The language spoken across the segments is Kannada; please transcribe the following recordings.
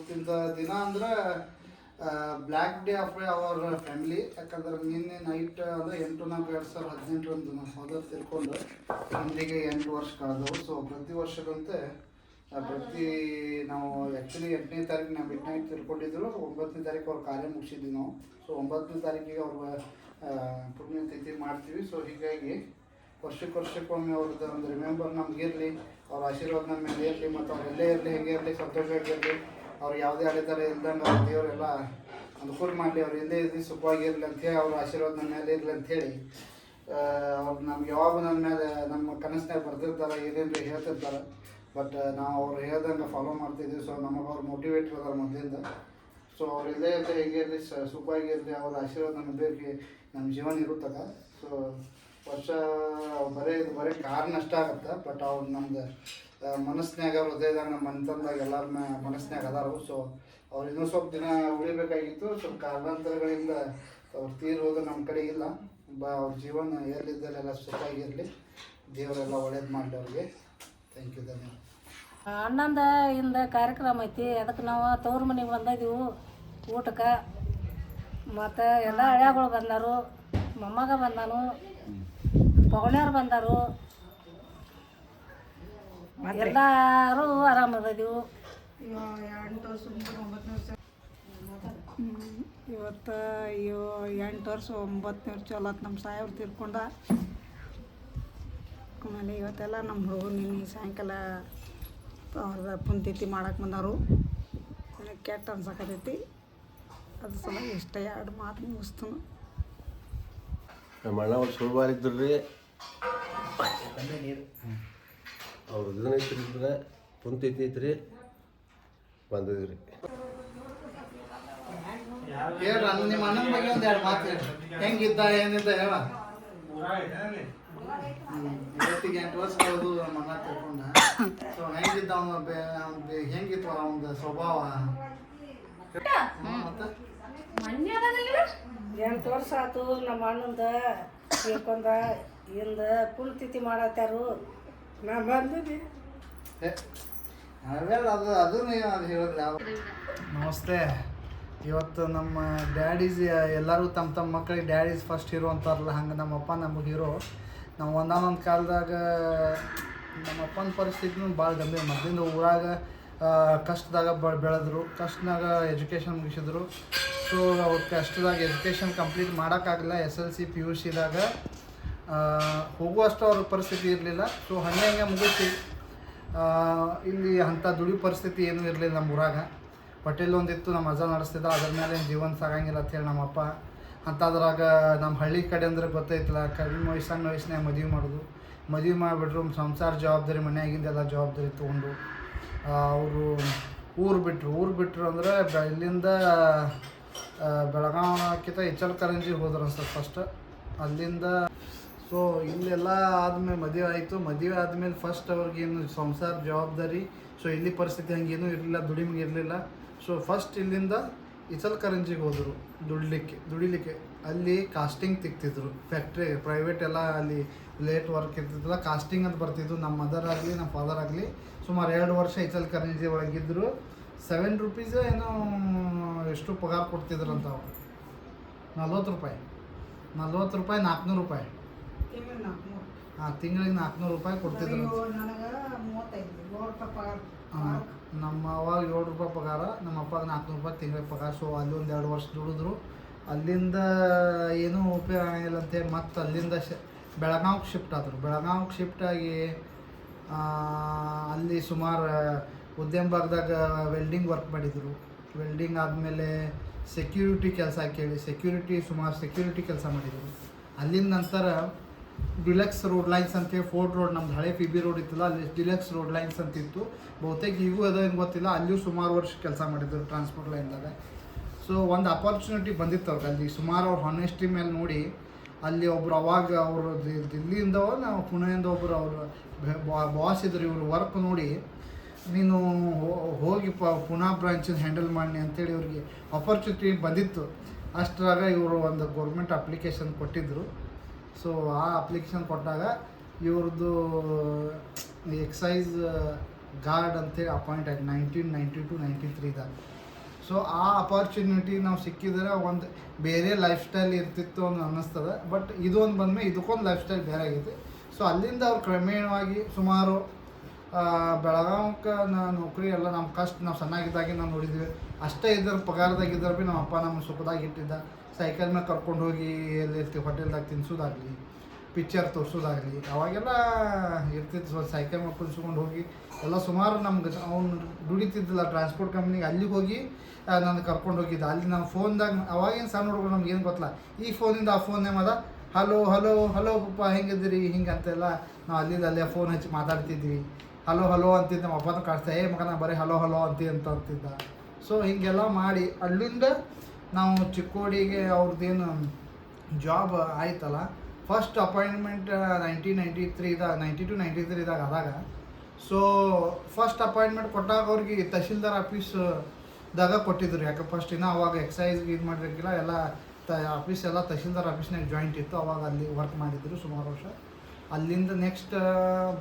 ಇವತ್ತಿನ ದಿನ ಅಂದ್ರೆ black day of our family. ಯಾಕಂದ್ರೆ ನಿನ್ನೆ ನೈಟ್ ಅಂದರೆ 8/4/2018 ನಮ್ಮ ಫಾದರ್ ತಿಳ್ಕೊಂಡು ಇಂದಿಗೆ 8 ವರ್ಷ ಕಳೆದವು. ಸೊ ಪ್ರತಿ ವರ್ಷದಂತೆ ಪ್ರತಿ ನಾವು ಆ್ಯಕ್ಚುಲಿ 8ನೇ ತಾರೀಕು ನಾವು ಮಿಡ್ ನೈಟ್ ತಿಳ್ಕೊಂಡಿದ್ರು. 9ನೇ ತಾರೀಕು ಅವ್ರ ಕಾರ್ಯ ಮುಗಿಸಿದ್ವಿ ನಾವು. ಸೊ 9ನೇ ತಾರೀಕಿಗೆ ಅವ್ರ ಪುಣ್ಯತಿಥಿ ಮಾಡ್ತೀವಿ. ಸೊ ಹೀಗಾಗಿ ವರ್ಷಕ್ಕೊಮ್ಮೆ ಅವ್ರದ್ದು ಒಂದು ರಿಮೆಂಬರ್ ನಮಗಿರಲಿ, ಅವ್ರ ಆಶೀರ್ವಾದ ನಮ್ಮ ಮೇಲೆ ಇರಲಿ, ಮತ್ತು ಅವ್ರು ಎಲ್ಲೇ ಇರಲಿ, ಹೇಗೆ ಇರಲಿ, ಸಂತೋಷವಾಗಿರಲಿ, ಅವ್ರು ಯಾವುದೇ ಅಡೆತಡೆ ಇಲ್ದಂಗೆ ಅವ್ರ ದೇವರೆಲ್ಲ ಅನುಕೂಲ ಮಾಡಲಿ, ಅವ್ರು ಎಲ್ಲೇ ಇರಲಿ ಸುಖವಾಗಿರಲಿ ಅಂಥೇಳಿ ಅವ್ರ ಆಶೀರ್ವಾದ ನಮ್ಮ ಮೇಲೆ ಇರಲಿ ಅಂಥೇಳಿ ಅವ್ರು ನಮ್ಗೆ ಯಾವಾಗ ನನ್ನ ಮೇಲೆ ನಮ್ಮ ಕನಸಿನಾಗ ಬರ್ತಿರ್ತಾರೆ, ಏನೇನು ಹೇಳ್ತಿರ್ತಾರೆ. ಬಟ್ ನಾವು ಅವ್ರು ಹೇಳ್ದಂಗೆ ಫಾಲೋ ಮಾಡ್ತಿದ್ವಿ. ಸೊ ನಮಗೆ ಅವ್ರು ಮೋಟಿವೇಟರ್ ಅದಾರ ಮೊದಲಿಂದ. ಸೊ ಅವ್ರು ಎಲ್ಲೇ ಇರಲಿ, ಹೇಗೆ ಇರಲಿ, ಸುಖವಾಗಿರಲಿ, ಅವ್ರ ಆಶೀರ್ವಾದ ನಮಗೆ ಬೇಕು, ನಮ್ಮ ಜೀವನ ಇರುತ್ತಾಗ. ಸೊ ವರ್ಷ ಬರೀ ಕಾರಣ ಅಷ್ಟ ಆಗುತ್ತೆ. ಬಟ್ ಅವ್ರು ನಮ್ದು ಮನಸ್ಸಿನಾಗ ಹೃದಯದಾಗ ನಮ್ಮ ಮನೆತನದಾಗ ಎಲ್ಲರ ಮನಸ್ಸಿನಾಗ ಅದಾರು. ಸೊ ಅವ್ರು ಇನ್ನೂ ಸ್ವಲ್ಪ ದಿನ ಉಳಿಬೇಕಾಗಿತ್ತು. ಸ್ವಲ್ಪ ಕಾರಣಾಂತರಗಳಿಂದ ಅವ್ರು ತೀರೋದು ನಮ್ಮ ಕಡೆ ಇಲ್ಲ. ಅವ್ರ ಜೀವನ ಎಲ್ಲಿದ್ದಲ್ಲೆಲ್ಲ ಸುಖವಾಗಿರಲಿ, ದೇವರೆಲ್ಲ ಒಳ್ಳೇದು ಮಾಡಲಿ ಅವ್ರಿಗೆ. Thank you. ಧನ್ಯವಾದ. ಅಣ್ಣಂದ ಇಂದ ಕಾರ್ಯಕ್ರಮ ಐತಿ, ಅದಕ್ಕೆ ನಾವು ತವ್ರ ಮನೆಗೆ ಬಂದಿದ್ದೀವಿ ಊಟಕ್ಕೆ. ಮತ್ತು ಎಲ್ಲ ಹಳ್ಯಾಗಳು ಬಂದರು, ಮೊಮ್ಮಗ ಬಂದನು, ಪೌಣ್ಯರು ಬಂದರು, ಎಲ್ಲರೂ ಆರಾಮದಿವು. ಇವತ್ತು 8 ವರ್ಷ 9ನೇ ವರ್ಷ ಚಲೋ ನಮ್ಮ ಸಾಯವ್ರು ತೀರ್ಕೊಂಡ. ಆಮೇಲೆ ಇವತ್ತೆಲ್ಲ ನಮ್ಮ ಹುಡುಗರು ನಿನ್ನೆ ಸಾಯಂಕಾಲ ಅವ್ರದ್ದು ಪುಣ್ಯತಿಥಿ ಮಾಡಕ್ಕೆ ಬಂದರು. ನನಗೆ ಕೆಟ್ಟ ಅನ್ಸಕತ್ತೈತಿ. ಅದು ಸಲ ಇಷ್ಟ 2 ಮಾತು ಮುಗಿಸ್ತು. ನಮ್ಮ ಅಣ್ಣ ಅವ್ರು ಸುಳ್ಬಾರಿದ್ರು ರೀ, ಅವ್ರು ಇದನ್ನ ಐತ್ರಿದ್ರೆ ಪುಣ್ಯತಿಥಿ ಐತ್ರಿ, ಬಂದಿದ್ವಿ ರೀ. ಹೇಳ್ರಿ ನಿಮ್ಮ ಅಣ್ಣನ ಬಗ್ಗೆ ಒಂದು 2 ಮಾತು ಹೇಳ್ರಿ. ಹೆಂಗಿದ್ದ ಏನಿದ್ದ ಹೇಳ. ಇವತ್ತಿಗೆ 8 ವರ್ಷ ಕಳೆದು ನಮ್ಮ ಅಣ್ಣ ತಿಳ್ಕೊಂಡ. ಸೊ ಹೆಂಗಿದ್ದ ಹೆಂಗಿತ್ತು ಅವನ ಸ್ವಭಾವ? ಮತ್ತೆ 8 ವರ್ಷ ಆಯ್ತು ನಮ್ಮ ಅಣ್ಣಂದ ತಿಳ್ಕೊಂಡ. ಇಂದ ಪುಣ್ಯತಿಥಿ ಮಾಡತ್ತಾರು, ನಾ ಬಂದಿದ್ದೆ. ಅದು ಹೇಳಿದ್ರೆ ನಮಸ್ತೆ. ಇವತ್ತು ನಮ್ಮ ಡ್ಯಾಡೀಸ್ ಎಲ್ಲರೂ ತಮ್ಮ ಮಕ್ಕಳಿಗೆ ಡ್ಯಾಡೀಸ್ ಫಸ್ಟ್ ಹೀರೋ ಅಂತಾರಲ್ಲ, ಹಂಗೆ ನಮ್ಮಪ್ಪ ನಮಗೆ ಹೀರೋ. ನಾವು ಒಂದೊಂದು ಕಾಲದಾಗ ನಮ್ಮ ಅಪ್ಪನ ಪರಿಸ್ಥಿತಿನೂ ಭಾಳ ಗಂಭೀರ. ಮೊದಲಿಂದ ಊರಾಗ ಕಷ್ಟದಾಗ ಬೆಳೆದ್ರು, ಕಷ್ಟದಾಗ ಎಜುಕೇಷನ್ ಮುಗಿಸಿದ್ರು. ಸೊ ಅವ್ರ ಕಷ್ಟದಾಗ ಎಜುಕೇಷನ್ ಕಂಪ್ಲೀಟ್ ಮಾಡೋಕ್ಕಾಗಲ್ಲ. SLC PUCದಾಗ ಹೋಗುವಷ್ಟು ಅವ್ರ ಪರಿಸ್ಥಿತಿ ಇರಲಿಲ್ಲ. ಸೊ ಹಂಗೆ ಮುಗಿಸಿ ಇಲ್ಲಿ ಅಂಥ ದುಡಿ ಪರಿಸ್ಥಿತಿ ಏನೂ ಇರಲಿಲ್ಲ ನಮ್ಮ ಊರಾಗ. ಹೋಟೆಲ್ ಒಂದಿತ್ತು, ನಮ್ಮ ಅಜ್ಜ ನಡೆಸ್ತಿದ್ದ. ಅದ್ರ ಮೇಲೆ ಜೀವನ ಸಾಗಂಗಿಲ್ಲ ಅಂತೇಳಿ ನಮ್ಮಪ್ಪ ಅಂಥದ್ರಾಗ ನಮ್ಮ ಹಳ್ಳಿ ಕಡೆ ಅಂದ್ರೆ ಗೊತ್ತೈತಿಲ್ಲ, ಕಡಿಮೆ ಸಣ್ಣ ವಯಸ್ಸಿನಾಗ ಮದುವೆ ಮಾಡಿಬಿಟ್ರು. ಸಂಸಾರ ಜವಾಬ್ದಾರಿ, ಮನೆಯಾಗಿಂದೆಲ್ಲ ಜವಾಬ್ದಾರಿ ತೊಗೊಂಡು ಅವರು ಊರು ಬಿಟ್ಟರು ಅಂದ್ರೆ ಇಲ್ಲಿಂದ ಬೆಳಗಾವಿಕ್ಕಿಂತ ಇಚಲಕರಂಜಿಗೆ ಹೋದ್ರು ಅನ್ಸುತ್ತೆ ಫಸ್ಟ್. ಅಲ್ಲಿಂದ ಸೊ ಇಲ್ಲೆಲ್ಲ ಆದಮೇಲೆ ಮದುವೆ ಆಯಿತು. ಮದುವೆ ಆದಮೇಲೆ ಫಸ್ಟ್ ಅವ್ರಿಗೇನು ಸಂಸಾರ ಜವಾಬ್ದಾರಿ. ಸೊ ಇಲ್ಲಿ ಪರಿಸ್ಥಿತಿ ಹಂಗೇನೂ ಇರಲಿಲ್ಲ, ದುಡಿಮೆಗೆ ಇರಲಿಲ್ಲ. ಸೊ ಫಸ್ಟ್ ಇಲ್ಲಿಂದ ಇಚಲಕರಂಜಿಗೆ ಹೋದರು ದುಡಿಲಿಕ್ಕೆ. ಅಲ್ಲಿ ಕಾಸ್ಟಿಂಗ್ ತಿಕ್ತಿದ್ರು, ಫ್ಯಾಕ್ಟ್ರಿ ಪ್ರೈವೇಟ್ ಎಲ್ಲ ಅಲ್ಲಿ ಲೇಟ್ ವರ್ಕ್ ಇರ್ತಿದ್ದಿಲ್ಲ, ಕಾಸ್ಟಿಂಗ್ ಅಂತ ಬರ್ತಿದ್ದು. ನಮ್ಮ ಮದರ್ ಆಗಲಿ ನಮ್ಮ ಫಾದರ್ ಆಗಲಿ ಸುಮಾರು 2 ವರ್ಷ ಇಚಲಕರಂಜಿ ಒಳಗಿದ್ದರು. 7 ರೂಪೀಸ್ ಏನೋ ಎಷ್ಟು ಪಗಾರ ಕೊಡ್ತಿದ್ರಂತ ಅವ್ರು. 40 ರೂಪಾಯಿ 400 ರೂಪಾಯಿ ತಿಂಗಳಿಗೆ 400 ರೂಪಾಯಿ ಕೊಡ್ತಿದ್ರು. ನಮ್ಮ ಅವಾಗ 7 ರೂಪಾಯಿ ಪಗಾರ, ನಮ್ಮ ಅಪ್ಪಾಗ 400 ರೂಪಾಯಿ ತಿಂಗಳಿಗೆ ಪಗಾರ. ಸೊ ಅಲ್ಲಿ ಒಂದು 2 ವರ್ಷ ದುಡಿದ್ರು. ಅಲ್ಲಿಂದ ಏನೂ ಉಪಯೋಗ ಆಗಿಲ್ಲ ಅಂತೇಳಿ ಮತ್ತು ಅಲ್ಲಿಂದ ಬೆಳಗಾವಿಗೆ ಶಿಫ್ಟ್ ಆಗಿ ಅಲ್ಲಿ ಸುಮಾರು ಉದ್ಯಮದಾಗ ವೆಲ್ಡಿಂಗ್ ವರ್ಕ್ ಮಾಡಿದರು. ವೆಲ್ಡಿಂಗ್ ಆದಮೇಲೆ ಸೆಕ್ಯೂರಿಟಿ ಕೆಲಸ ಕೇಳಿ ಸುಮಾರು ಸೆಕ್ಯೂರಿಟಿ ಕೆಲಸ ಮಾಡಿದರು. ಅಲ್ಲಿಂದ ನಂತರ ಡಿಲಕ್ಸ್ ರೋಡ್ ಲೈನ್ಸ್ ಅಂತೇಳಿ ಫೋರ್ಟ್ ರೋಡ್, ನಮ್ದು ಹಳೆ PB ರೋಡ್ ಇತ್ತಲ್ಲ, ಅಲ್ಲಿ ಡಿಲಕ್ಸ್ ರೋಡ್ ಲೈನ್ಸ್ ಅಂತಿತ್ತು. ಬಹುತೇಕ ಈಗೂ ಅದೇನು ಗೊತ್ತಿಲ್ಲ. ಅಲ್ಲಿಯೂ ಸುಮಾರು ವರ್ಷ ಕೆಲಸ ಮಾಡಿದ್ರು ಟ್ರಾನ್ಸ್ಪೋರ್ಟ್ ಲೈನ್ದಾಗ. ಸೊ ಒಂದು ಅಪಾರ್ಚುನಿಟಿ ಬಂದಿತ್ತು ಅವ್ರಿಗೆ ಅಲ್ಲಿ. ಸುಮಾರು ಅವ್ರ ಹಾನೆಸ್ಟಿ ಮೇಲೆ ನೋಡಿ ಅಲ್ಲಿ ಒಬ್ಬರು ಅವಾಗ ಅವರು ದಿಲ್ಲಿಯಿಂದ ನಾವು ಪುಣೆಯಿಂದ ಒಬ್ಬರು ಅವರು ಬಾಸ್ ಇದ್ರು. ಇವರು ವರ್ಕ್ ನೋಡಿ ನೀನು ಹೋಗಿ ಪುಣೆ ಬ್ರಾಂಚಿನ ಹ್ಯಾಂಡಲ್ ಮಾಡಿ ಅಂತೇಳಿ ಇವ್ರಿಗೆ ಆಪರ್ಚುನಿಟಿ ಬಂದಿತ್ತು. ಅಷ್ಟರಾಗ ಇವರು ಒಂದು ಗೌರ್ಮೆಂಟ್ ಅಪ್ಲಿಕೇಶನ್ ಕೊಟ್ಟಿದ್ದರು. ಸೊ ಆ ಅಪ್ಲಿಕೇಶನ್ ಕೊಟ್ಟಾಗ ಇವ್ರದ್ದು ಎಕ್ಸೈಸ್ ಗಾರ್ಡ್ ಅಂತೇಳಿ ಅಪಾಯಿಂಟ್ ಆಗಿ 1992-93ದಾಗ. ಸೊ ಆ ಅಪಾರ್ಚುನಿಟಿ ನಾವು ಸಿಕ್ಕಿದ್ರೆ ಒಂದು ಬೇರೆ ಲೈಫ್ ಸ್ಟೈಲ್ ಇರ್ತಿತ್ತು ಅಂತ ಅನ್ನಿಸ್ತದೆ. ಬಟ್ ಇದೊಂದು ಬಂದಮೇಲೆ ಇದಕ್ಕೊಂದು ಲೈಫ್ ಸ್ಟೈಲ್ ಬೇರೆ ಆಗೈತಿ. ಸೊ ಅಲ್ಲಿಂದ ಅವ್ರು ಕ್ರಮೇಣವಾಗಿ ಸುಮಾರು ಬೆಳಗಾವಕ್ಕೆ ನೌಕರಿ ಎಲ್ಲ ನಮ್ಮ ಕಷ್ಟ ನಾವು ಸಣ್ಣಾಗಿದ್ದಾಗೆ ನಾವು ನೋಡಿದ್ವಿ. ಅಷ್ಟೇ ಇದ್ದರೆ ಪಗಾರದಾಗಿದ್ದರೆ ಭೀ ನಮ್ಮ ಅಪ್ಪ ನಮ್ಮ ಸುಖದಾಗ ಇಟ್ಟಿದ್ದ. ಸೈಕಲ್ ಮೇಲೆ ಕರ್ಕೊಂಡು ಹೋಗಿ ಎಲ್ಲಿರ್ತೀವಿ ಹೋಟೆಲ್ದಾಗ ತಿನ್ಸೋದಾಗಲಿ, ಪಿಕ್ಚರ್ ತೋರಿಸೋದಾಗಲಿ, ಅವಾಗೆಲ್ಲ ಇರ್ತಿತ್ತು. ಸೈಕಲ್ ಮೇಲೆ ಕುದಿಸ್ಕೊಂಡು ಹೋಗಿ ಎಲ್ಲ ಸುಮಾರು ನಮ್ಗೆ ಅವ್ನು ದುಡಿತಿದ್ದಿಲ್ಲ ಟ್ರಾನ್ಸ್ಪೋರ್ಟ್ ಕಂಪ್ನಿಗೆ, ಅಲ್ಲಿಗೆ ಹೋಗಿ ನಾನು ಕರ್ಕೊಂಡು ಹೋಗಿದ್ದೆ. ಅಲ್ಲಿ ನಾವು ಫೋನ್ದಾಗ ಅವಾಗೇನು ಸಣ್ಣ ಹುಡುಗರು ನಮ್ಗೆ ಏನು ಗೊತ್ತಿಲ್ಲ, ಈ ಫೋನಿಂದ ಆ ಫೋನ್ ನೇಮದ ಹಲೋ ಹಲೋ ಹಲೋ ಪಪ್ಪ ಹೆಂಗಿದ್ದೀರಿ ಹಿಂಗೆ ಅಂತೆಲ್ಲ ನಾವು ಅಲ್ಲೇ ಫೋನ್ ಹಚ್ಚಿ ಮಾತಾಡ್ತಿದ್ವಿ. ಹಲೋ ಹಲೋ ಅಂತಿದ್ದ ನಮ್ಮ ಅಪ್ಪನ ಕಾಡ್ತಾ ಮಗನ ಬರೀ ಹಲೋ ಹಲೋ ಅಂತಿದ್ದ. ಸೊ ಹೀಗೆಲ್ಲ ಮಾಡಿ ಅಲ್ಲಿಂದ ನಾವು ಚಿಕ್ಕೋಡಿಗೆ ಅವ್ರದ್ದೇನು ಜಾಬ್ ಆಯ್ತಲ್ಲ, ಫಸ್ಟ್ ಅಪಾಯಿಂಟ್ಮೆಂಟ್ 1992-93ದಾಗ ಆದಾಗ. ಸೊ ಫಸ್ಟ್ ಅಪಾಯಿಂಟ್ಮೆಂಟ್ ಕೊಟ್ಟಾಗ ಅವ್ರಿಗೆ ತಹಶೀಲ್ದಾರ್ ಆಫೀಸ್ದಾಗ ಕೊಟ್ಟಿದ್ರು. ಯಾಕೆ ಫಸ್ಟ್ ಇನ್ನೂ ಅವಾಗ ಎಕ್ಸೈಸ್ಗೆ ಇದು ಮಾಡಿರಕ್ಕಿಲ್ಲ, ಎಲ್ಲ ಆಫೀಸ್ ಎಲ್ಲ ತಹಶೀಲ್ದಾರ್ ಆಫೀಸ್ನಾಗ ಜಾಯಿಂಟ್ ಇತ್ತು. ಅವಾಗ ಅಲ್ಲಿ ವರ್ಕ್ ಮಾಡಿದ್ರು ಸುಮಾರು ವರ್ಷ. ಅಲ್ಲಿಂದ ನೆಕ್ಸ್ಟ್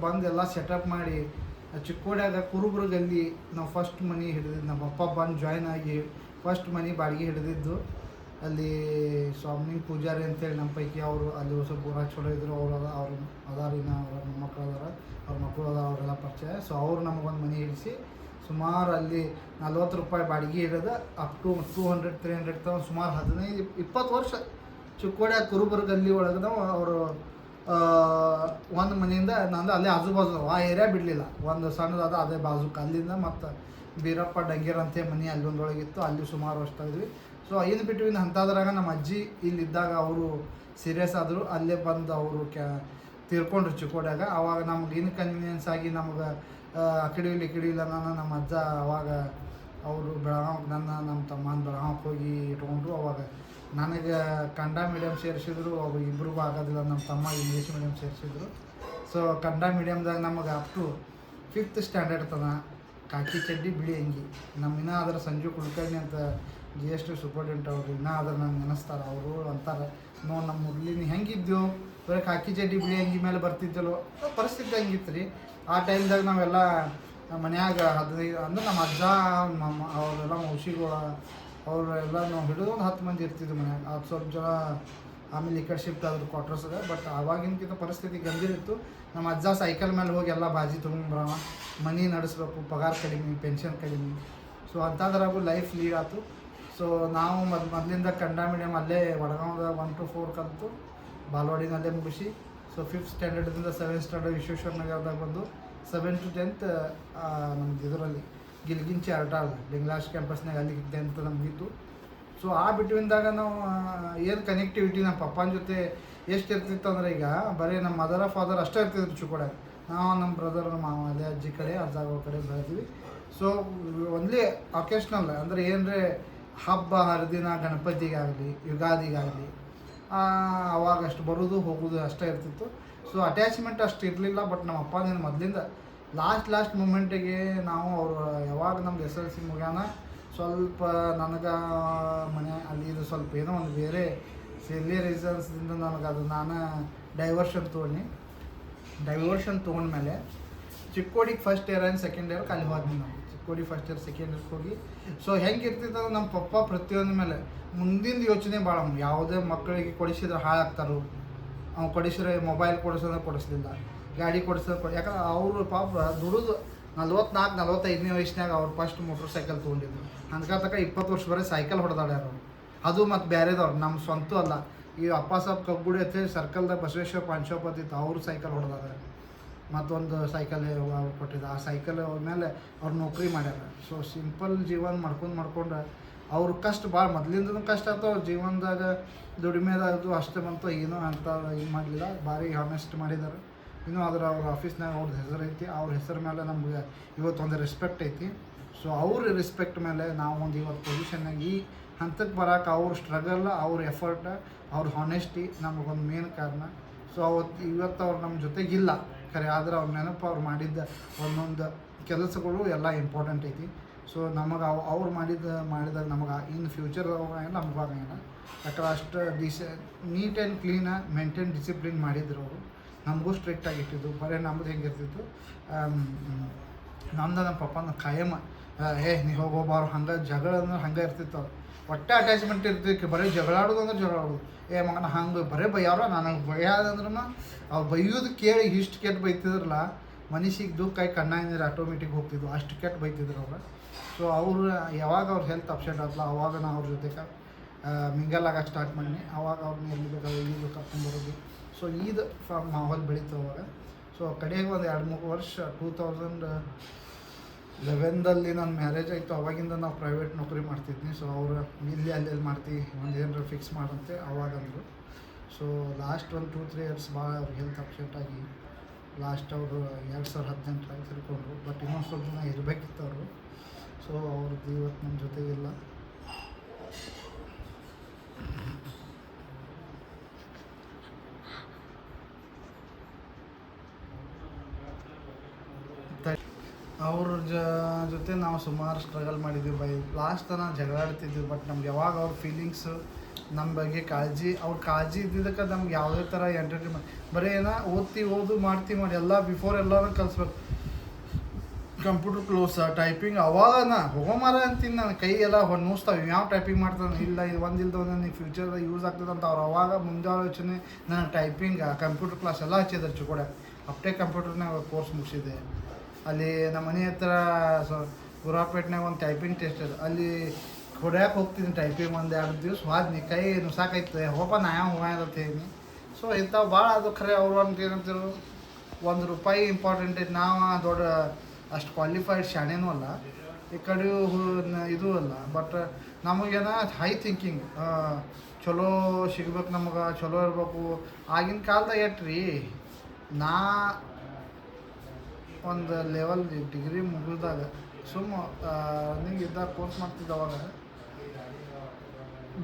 ಬಂದು ಎಲ್ಲ ಸೆಟಪ್ ಮಾಡಿ ಚಿಕ್ಕೋಡ್ಯಾಗ ಕುರುಬುರ್ಗಲ್ಲಿ ನಾವು ಫಸ್ಟ್ ಮನೆ ಹಿಡಿದಿದ್ದು. ನಮ್ಮ ಅಪ್ಪ ಬಂದು ಜಾಯ್ನ್ ಆಗಿ ಫಸ್ಟ್ ಮನೆ ಬಾಡಿಗೆ ಹಿಡಿದಿದ್ದು ಅಲ್ಲಿ ಸ್ವಾಮಿ ಪೂಜಾರಿ ಅಂತೇಳಿ ನಮ್ಮ ಪೈಕಿ ಅವರು ಅಲ್ಲಿ ಸ್ವಲ್ಪ ಊರಾಗ ಚಲೋ ಇದ್ದರು. ಅವ್ರು ಅದಾರಿನ ಅವ್ರ ಮೊಮ್ಮಕ್ಕಳು ಅದಾರ, ಅವ್ರ ಮಕ್ಕಳು ಅದಾರ, ಅವರೆಲ್ಲ ಪರಿಚಯ. ಸೊ ಅವ್ರು ನಮಗೊಂದು ಮನೆ ಇಳಿಸಿ ಸುಮಾರು ಅಲ್ಲಿ 40 ರೂಪಾಯಿ ಬಾಡಿಗೆ ಹಿಡಿದು ಅಪ್ ಟು 200-300 ತಗೊಂಡು ಸುಮಾರು 15-20 ವರ್ಷ ಚಿಕ್ಕೋಡ್ಯಾಗ ಕುರುಬುರ್ಗಲ್ಲಿ ಒಳಗೆ ನಾವು ಅವರು ಒಂದು ಮನೆಯಿಂದ ನಂದು ಅಲ್ಲೇ ಆಜು ಬಾಜು ಆ ಏರಿಯಾ ಬಿಡಲಿಲ್ಲ. ಒಂದು ಸಣ್ಣದಾದ ಅದೇ ಬಾಜುಕ್ಕೆ ಅಲ್ಲಿಂದ ಮತ್ತು ಬೀರಪ್ಪ ಡಂಗೇರ್ ಅಂತ ಮನೆ ಅಲ್ಲಿ ಒಂದೊಳಗಿತ್ತು, ಅಲ್ಲಿ ಸುಮಾರು ವರ್ಷ ಇದ್ವಿ. ಸೊ ಇನ್ ಬಿಟ್ವೀನ್ ಅಂಥದ್ರಾಗ ನಮ್ಮ ಅಜ್ಜಿ ಇಲ್ಲಿದ್ದಾಗ ಅವರು ಸೀರಿಯಸ್ ಆದರು. ಅಲ್ಲೇ ಬಂದು ಅವರು ತೀರ್ಕೊಂಡ್ರು ಚಿಕ್ಕೋಡ್ಯಾಗ. ಅವಾಗ ನಮ್ಗೆ ಇನ್ಕನ್ವೀನಿಯನ್ಸ್ ಆಗಿ ನಮ್ಗೆ ಅಕಡಿಲ್ಲ ನಮ್ಮ ಅಜ್ಜ ಅವಾಗ ಅವರು ಬೆಳಗಾವಿಗೆ ನಮ್ಮ ತಮ್ಮನ ಬೆಳಗಾವಿಗೆ ಹೋಗಿ ಇಟ್ಕೊಂಡ್ರು. ಅವಾಗ ನನಗೆ ಕನ್ನಡ ಮೀಡಿಯಮ್ ಸೇರಿಸಿದ್ರು, ಅವು ಇಬ್ಬರಿಗೂ ಆಗೋದಿಲ್ಲ. ನಮ್ಮ ತಮ್ಮ ಇಂಗ್ಲೀಷ್ ಮೀಡಿಯಮ್ ಸೇರಿಸಿದ್ರು. ಸೊ ಕನ್ನಡ ಮೀಡಿಯಮ್ದಾಗ ನಮಗೆ ಅಪ್ ಟು 5th ಸ್ಟ್ಯಾಂಡರ್ಡ್ ತನಕ ಕಾಕಿ ಚಡ್ಡಿ ಬಿಳಿ ಅಂಗಿ. ನಮ್ಮ ಇನ್ನೂ ಅದರ ಸಂಜು ಕುಲಕರ್ಣಿ ಅಂತ GST ಸೂಪರ್ಡೆಂಟ್ ಅವರು ಇನ್ನೂ ಅದನ್ನು ನಂಗೆ ನೆನೆಸ್ತಾರೆ. ಅವರು ಅಂತಾರೆ, ನಮ್ಮ ಮೊದಲಿನ ಹೆಂಗಿದ್ದೆವು ಬರೀ ಕಾಕಿ ಚಡ್ಡಿ ಬಿಳಿ ಅಂಗಿ ಮೇಲೆ ಬರ್ತಿದ್ದಲ್ಲೋ, ಪರಿಸ್ಥಿತಿ ಹಂಗಿತ್ತು ರೀ. ಆ ಟೈಮ್ದಾಗ ನಾವೆಲ್ಲ ಮನ್ಯಾಗ 15 ಅಂದ್ರೆ ನಮ್ಮ ಅಜ್ಜ ಅವರೆಲ್ಲ ಮೌಸಿಗಳು ಅವರೆಲ್ಲ ನಾವು ಹಿಡಿದು ಒಂದು 10 ಮಂದಿ ಇರ್ತಿದ್ವಿ ಮನ್ಯಾಗ. ಅದು ಸ್ವಲ್ಪ ಜನ ಆಮೇಲೆ ಈ ಕಡೆ ಶಿಫ್ಟ್ ಆದ್ರು ಕ್ವಾರ್ಟರ್ಸ್ಗೆ. ಬಟ್ ಆವಾಗಿನಕ್ಕಿಂತ ಪರಿಸ್ಥಿತಿ ಗಂಭೀರ ಇತ್ತು. ನಮ್ಮ ಅಜ್ಜ ಸೈಕಲ್ ಮೇಲೆ ಹೋಗಿ ಎಲ್ಲ ಬಾಜಿ ತೊಗೊಂಡ್ಬರವ, ಮನೆ ನಡೆಸ್ಬೇಕು, ಪಗಾರ ಕಡಿಮೆ, ಪೆನ್ಷನ್ ಕಡಿಮೆ. ಸೊ ಅಂಥದ್ರಾಗೂ ಲೈಫ್ ಲೀಡ್ ಆಯ್ತು. ಸೊ ನಾವು ಮೊದಲಿಂದ ಕನ್ನಡ ಮೀಡಿಯಮ್ ಅಲ್ಲೇ ವಡಗಾಂವ್ದಾಗ 1 to 4 ಕಲಿತು ಬಾಲ್ವಾಡಿನಲ್ಲೇ ಮುಗಿಸಿ. So 5th ಸ್ಟ್ಯಾಂಡರ್ಡಿಂದ 7th standard Vishweshwar ನಗರದಾಗ ಬಂದು 7th to 10th ನಮ್ದು ಇದರಲ್ಲಿ ಗಿಲ್ಗಿಂಚಿ ಅರ್ಟಾಳ ಲಿಂಗ್ಲಾಶ್ ಕ್ಯಾಂಪಸ್ನಾಗ ಅಲ್ಲಿ 10th ನಮಗಿತ್ತು. ಸೊ ಆ ಬಿಟ್ವಿಂದಾಗ ನಾವು ಏನು ಕನೆಕ್ಟಿವಿಟಿ ನಮ್ಮ ಪಪ್ಪನ ಜೊತೆ ಎಷ್ಟು ಇರ್ತಿತ್ತು ಅಂದರೆ, ಈಗ ಬರೀ ನಮ್ಮ ಮದರ್ ಫಾದರ್ ಅಷ್ಟೇ ಇರ್ತಿದ್ರು ಚಿಕ್ಕೋಡ್ಯಾಗ. ನಾವು ನಮ್ಮ ಬ್ರದರ್ ಮಾವ ಅದೇ ಅಜ್ಜಿ ಕಡೆ ಅಜ್ಜಾಗ ಕಡೆ ಬೆಳೆದ್ವಿ. ಸೊ ಒನ್ಲಿ ಅಕೇಶ್ನಲ್ ಅಂದರೆ ಏನರೇ ಹಬ್ಬ ಹರಿದಿನ ಗಣಪತಿಗಾಗಲಿ ಯುಗಾದಿಗಾಗಲಿ ಅವಾಗ ಅಷ್ಟು ಬರೋದು ಹೋಗೋದು ಅಷ್ಟೇ ಇರ್ತಿತ್ತು. ಸೊ ಅಟ್ಯಾಚ್ಮೆಂಟ್ ಅಷ್ಟು ಇರಲಿಲ್ಲ. ಬಟ್ ನಮ್ಮ ಅಪ್ಪನೇನು ಮೊದಲಿಂದ ಲಾಸ್ಟ್ ಮೂಮೆಂಟಿಗೆ ನಾವು ಅವರು ಯಾವಾಗ ನಮ್ದು SLC ಮುಗ್ಯಾನ ಸ್ವಲ್ಪ ನನಗೆ ಮನೆ ಅಲ್ಲಿ ಇದು ಸ್ವಲ್ಪ ಏನೋ ಒಂದು ಬೇರೆ ಸಿಲ್ಲಿ ರೀಸನ್ಸ್ದಿಂದ ನನಗೆ ಅದು ನಾನು ಡೈವರ್ಷನ್ ತೊಗೊಂಡ್ಮೇಲೆ ಚಿಕ್ಕೋಡಿಗೆ ಫಸ್ಟ್ ಇಯರ್ ಆ್ಯಂಡ್ ಸೆಕೆಂಡ್ ಇಯರ್ಗೆ ಅಲ್ಲಿ ಹೋದ್ವಿ ನಾವು. ಚಿಕ್ಕೋಡಿ ಫಸ್ಟ್ ಇಯರ್ ಸೆಕೆಂಡ್ ಇಯರ್ಗೆ ಹೋಗಿ ಸೊ ಹೆಂಗೆ ಇರ್ತಿತ್ತು ನಮ್ಮ ಪಪ್ಪ ಪ್ರತಿಯೊಂದು ಮೇಲೆ ಮುಂದಿನ ಯೋಚನೆ ಭಾಳ. ಯಾವುದೇ ಮಕ್ಕಳಿಗೆ ಕೊಡಿಸಿದ್ರೆ ಹಾಳಾಗ್ತಾರೋ, ಅವ್ನು ಕೊಡಿಸಿದ್ರೆ ಮೊಬೈಲ್ ಕೊಡಿಸೋದ್ರೆ ಕೊಡಿಸ್ಲಿಲ್ಲ, ಗಾಡಿ ಕೊಡಿಸೋದು ಯಾಕಂದ್ರೆ ಅವರು ಪಾಪ ದುಡಿದು 44-45ನೇ ವಯಸ್ಸಿನಾಗ ಅವ್ರು ಫಸ್ಟ್ ಮೋಟ್ರ್ ಸೈಕಲ್ ತೊಗೊಂಡಿದ್ರು. ತನಕ 20 ವರ್ಷ ಬರೀ ಸೈಕಲ್ ಹೊಡೆದಾಡ್ಯಾರ ಅವರು. ಅದು ಮತ್ತು ಬೇರೆದವ್ರು, ನಮ್ಮ ಸ್ವಂತ ಅಲ್ಲ. ಈ ಅಪ್ಪ ಸಾಬ್ ಕಬ್ಬುಡಿ ಅಂತೇಳಿ ಸರ್ಕಲ್ದಾಗ ಬಸವೇಶ್ವರ ಪಾನ್ ಶಾಪ್ ಅಂತಿತ್ತು, ಅವರು ಸೈಕಲ್ ಹೊಡೆದಾರ. ಮತ್ತೊಂದು ಸೈಕಲ್ ಕೊಟ್ಟಿದ್ದ, ಆ ಸೈಕಲ್ ಮೇಲೆ ಅವ್ರು ನೌಕರಿ ಮಾಡ್ಯಾರ. ಸೊ ಸಿಂಪಲ್ ಜೀವನ ಮಾಡ್ಕೊಂಡು ಅವ್ರ ಕಷ್ಟ ಭಾಳ ಮೊದಲಿಂದನೂ ಕಷ್ಟ ಆಯ್ತು. ಅವ್ರ ಜೀವನದಾಗ ದುಡಿಮೆದಾಗದು ಅಷ್ಟೇ ಬಂತು, ಏನೂ ಅಂತ ಇದು ಮಾಡಲಿಲ್ಲ. ಭಾರಿ ಹಾನೆಸ್ಟ್ ಮಾಡಿದ್ದಾರೆ. ಇನ್ನೂ ಅದ್ರ ಅವ್ರ ಆಫೀಸ್ನಾಗ ಅವ್ರದ್ದು ಹೆಸರು ಐತಿ. ಅವ್ರ ಹೆಸರು ಮೇಲೆ ನಮ್ಗೆ ಇವತ್ತೊಂದು ರೆಸ್ಪೆಕ್ಟ್ ಐತಿ. ಸೊ ಅವ್ರ ರೆಸ್ಪೆಕ್ಟ್ ಮೇಲೆ ನಾವು ಒಂದು ಇವತ್ತು ಪೊಸಿಷನ್ನಾಗ ಈ ಹಂತಕ್ಕೆ ಬರೋಕೆ ಅವ್ರ ಸ್ಟ್ರಗಲ್, ಅವ್ರ ಎಫರ್ಟ್, ಅವ್ರ ಹಾನೆಸ್ಟಿ ನಮಗೊಂದು ಮೇನ್ ಕಾರಣ. ಸೊ ಇವತ್ತು ಅವ್ರು ನಮ್ಮ ಜೊತೆಗಿಲ್ಲ ಖರೆ, ಆದ್ರೆ ಅವ್ರ ನೆನಪು ಅವ್ರು ಮಾಡಿದ್ದ ಒಂದೊಂದು ಕೆಲಸಗಳು ಎಲ್ಲ ಇಂಪಾರ್ಟೆಂಟ್ ಐತಿ. ಸೊ ನಮಗೆ ಅವ್ರು ಮಾಡಿದಾಗ ನಮಗೆ ಇನ್ ಫ್ಯೂಚರ್ದಾಗ ನಮ್ಗೆ ಆಗಂಗಿಲ್ಲ. ಯಾಕಂದ್ರೆ ಅಷ್ಟು neat and clean maintain discipline ಮಾಡಿದ್ರು ಅವರು. ನಮಗೂ ಸ್ಟ್ರಿಕ್ಟಾಗಿ ಇಟ್ಟಿದ್ದು. ಬರೀ ನಮ್ದು ಹೆಂಗಿರ್ತಿತ್ತು ನಮ್ಮ ಪಪ್ಪನ ಖಾಯಮ ನೀ ಹೋಗೋಬಾರು ಹಂಗೆ ಜಗಳ ಅಂದ್ರೆ ಹಂಗೆ ಇರ್ತಿತ್ತು ಅವ್ರು ಒಟ್ಟೆ ಅಟ್ಯಾಚ್ಮೆಂಟ್ ಇರ್ತಿತ್ತು ಬರೀ ಜಗಳಾಡೋದು ಅಂದ್ರೆ ಜಗಳಾಡೋದು ಮಗನ ಹಂಗೆ ಬರೀ ಬೈಯಾರ ನನಗೆ ಬೈಯಾದಂದ್ರೂ ಅವ್ರು ಬೈಯೋದು ಕೇಳಿ ಇಷ್ಟು ಕೆಟ್ಟ ಬೈತಿದ್ರಲ್ಲ ಮನುಷ್ಯಗೆ ದುಃಖ ಆಗಿ ಕಣ್ಣಾಗ ನೀರು ಆಟೋಮೆಟಿಕ್ ಹೋಗ್ತಿದ್ವು ಅಷ್ಟು ಕೆಟ್ಟ ಬೈತಿದ್ರು ಅವ್ರು ಸೊ ಅವರು ಯಾವಾಗ ಅವ್ರ ಹೆಲ್ತ್ ಅಪ್ಸೆಟ್ ಆತಲ್ಲ ಅವಾಗ ನಾ ಅವ್ರ ಜೊತೆಗೆ ಮಿಂಗಲ್ ಆಗಕ್ಕೆ ಸ್ಟಾರ್ಟ್ ಮಾಡಿ ಅವಾಗ ಅವ್ರನ್ನ ಎಲ್ಲಿ ಬೇಕಾದ್ರೆ ಇಲ್ಲಿ ಕರ್ಕೊಂಡ್ಬರೋದು ಸೊ ಇದು ಮಾಹೋಲ್ ಬೆಳೀತು ಅವಾಗ ಸೊ ಕಡೆಗೆ ಒಂದು 2-3 ವರ್ಷ 2011ದಲ್ಲಿ ನನ್ನ ಮ್ಯಾರೇಜ್ ಆಯಿತು ಅವಾಗಿಂದ ನಾವು ಪ್ರೈವೇಟ್ ನೌಕರಿ ಮಾಡ್ತಿದ್ನಿ ಸೊ ಅವರು ಅಲ್ಲಿ ಮಾಡ್ತೀವಿ ಒಂದು ಏನಾರ ಫಿಕ್ಸ್ ಮಾಡಂತೆ ಅವಾಗಂದರು ಸೊ ಲಾಸ್ಟ್ ಒಂದು 2-3 ಇಯರ್ಸ್ ಭಾಳ ಅವ್ರಿಗೆ ಹೆಲ್ತ್ ಅಪ್ಸೆಟ್ ಆಗಿ ಲಾಸ್ಟ್ ಅವರು 2018 ತಿಳ್ಕೊಂಡ್ರು ಬಟ್ ಇನ್ನೊಂದು ಸ್ವಲ್ಪ ದಿನ ಇರಬೇಕಿತ್ತು ಅವರು ಸೊ ಅವ್ರದ್ದು ಇವತ್ತು ನಮ್ಮ ಜೊತೆಗಿಲ್ಲ ಅವ್ರ ಜೊತೆ ನಾವು ಸುಮಾರು ಸ್ಟ್ರಗಲ್ ಮಾಡಿದ್ವಿ ಬೈ ಲಾಸ್ಟ್ ತನಕ ಜಗಳಾಡ್ತಿದ್ವಿ ಬಟ್ ನಮ್ಗೆ ಯಾವಾಗ ಅವ್ರ ಫೀಲಿಂಗ್ಸ್ ನಮ್ಮ ಬಗ್ಗೆ ಅವ್ರ ಕಾಳಜಿ ಇದ್ದಿದ್ದಕ್ಕೆ ನಮ್ಗೆ ಯಾವುದೇ ಥರ ಎಂಟರ್ಟೈನ್ಮೆಂಟ್ ಬರೀ ಓದು ಮಾಡ್ತೀವಿ ಮಾಡಿ ಎಲ್ಲ ಬಿಫೋರ್ ಎಲ್ಲರೂ ಕಲಿಸ್ಬೇಕು ಕಂಪ್ಯೂಟರ್ ಕ್ಲೋಸ ಟೈಪಿಂಗ್ ಅವಾಗ ಹೋಗೋ ಮಾರ ಅಂತೀನಿ ನಾನು ಕೈ ಎಲ್ಲ ನೋಸ್ತಾವೆ ಯಾವ ಟೈಪಿಂಗ್ ಮಾಡ್ತಾನೆ ಇಲ್ಲ ಇದು ಒಂದಿಲ್ದ ನನಗೆ ಫ್ಯೂಚರ್ದಾಗ ಯೂಸ್ ಆಗ್ತದೆ ಅಂತ ಅವ್ರು ಅವಾಗ ಮುಂದಾಲೋಚನೆ ನಾನು ಟೈಪಿಂಗ್ ಕಂಪ್ಯೂಟರ್ ಕ್ಲಾಸ್ ಎಲ್ಲ ಹಚ್ಚಿದ್ರು ಚಿಕ್ಕೋಡೆ ಅಪ್ಟೇ ಕಂಪ್ಯೂಟರ್ನಾಗ ಕೋರ್ಸ್ ಮುಗಿಸಿದೆ ಅಲ್ಲಿ ನಮ್ಮ ಮನೆ ಹತ್ರ ಗುರಾಪೇಟ್ನಾಗ ಒಂದು ಟೈಪಿಂಗ್ ಟೆಸ್ಟ್ ಇದೆ ಅಲ್ಲಿ ಹೊಡ್ಯಾಕೆ ಹೋಗ್ತಿದ್ದೀನಿ ಟೈಪಿಂಗ್ 1-2 ದಿವಸ ಹೋದ್ನಿ ಕೈ ನುಸಾಕೈತೆ ಹೋಪ ನಾ ಯಾವ ಹೋಗ್ಯದಂತ ಹೇಳಿ ಸೊ ಇಂಥವು ಭಾಳ ಅದು ಖರೆ ಅವರು ಅಂತ ಏನಂತಿರು ₹1 ಇಂಪಾರ್ಟೆಂಟ್ ಐತೆ ನಾವು ದೊಡ್ಡ ಅಷ್ಟು ಕ್ವಾಲಿಫೈಡ್ ಶಾಣೆನೂ ಅಲ್ಲ ಈ ಕಡೆ ಇದು ಅಲ್ಲ ಬಟ್ ನಮಗೇನ ಹೈ ಥಿಂಕಿಂಗ್ ಚಲೋ ಸಿಗ್ಬೇಕು ನಮಗೆ ಚಲೋ ಇರಬೇಕು ಆಗಿನ ಕಾಲದಾಗ ಎಟ್ರಿ ನಾ ಒಂದು ಲೆವೆಲ್ ಡಿಗ್ರಿ ಮುಗಿದಾಗ ರನ್ನಿಂಗ್ ಇದ್ದಾಗ ಕೋರ್ಸ್ ಮಾಡ್ತಿದ್ದೆ ಅವಾಗ